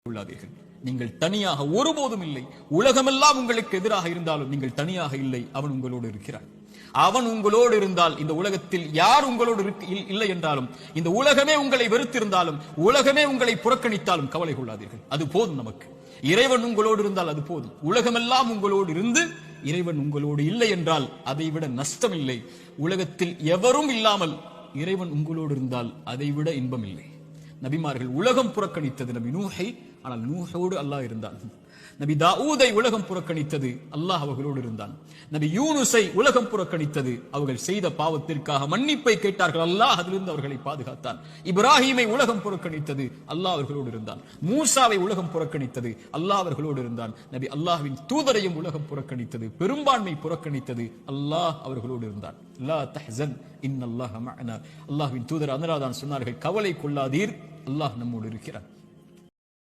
கொள்ளாதீர்கள். நீங்கள் தனியாக ஒருபோதும் இல்லை. உலகமெல்லாம் உங்களுக்கு எதிராக இருந்தாலும் நீங்கள் தனியாக இல்லை. அவன் உங்களோடு இருக்கிறான். அவன் உங்களோடு இருந்தால் இந்த உலகத்தில் யார் உங்களோடு இல்லை என்றாலும், இந்த உலகமே உங்களை வெறுத்திருந்தாலும், உலகமே உங்களை புறக்கணித்தாலும் கவலை கொள்ளாதீர்கள். அது போதும் நமக்கு. இறைவன் உங்களோடு இருந்தால் அது போதும். உலகமெல்லாம் உங்களோடு இருந்து இறைவன் உங்களோடு இல்லை என்றால் அதைவிட நஷ்டம் இல்லை. உலகத்தில் எவரும் இல்லாமல் இறைவன் உங்களோடு இருந்தால் அதைவிட இன்பம் இல்லை. நபிமார்கள் உலகம் புறக்கணித்தது நபி நூஹை, ஆனால் நூஹோடு அல்லாஹ் இருந்தான். நபி தாவூதை உலகம் புறக்கணித்தது, அல்லாஹ் அவர்களோடு இருந்தான். நபி யூனுஸை உலகம் புறக்கணித்தது, அவர்கள் செய்த பாவத்திற்காக மன்னிப்பை கேட்டார்கள், அல்லாஹ் அதிலிருந்து அவர்களை பாதுகாத்தான். இப்ராஹீமை உலகம் புறக்கணித்தது, அல்லாஹ் அவர்களோடு இருந்தான். மூசாவை உலகம் புறக்கணித்தது, அல்லாஹ் அவர்களோடு இருந்தான். நபி அல்லாஹ்வின் தூதரையும் உலகம் புறக்கணித்தது, பெரும்பான்மை புறக்கணித்தது, அல்லாஹ் அவர்களோடு இருந்தான். லா தஹ்சன் இன்னல்லாஹ மஅனா. அல்லாஹ்வின் தூதர் அதனால்தான் சொன்னார்கள், கவலை கொள்ளாதீர், அல்லாஹ் நம்மோடு இருக்கிறான்.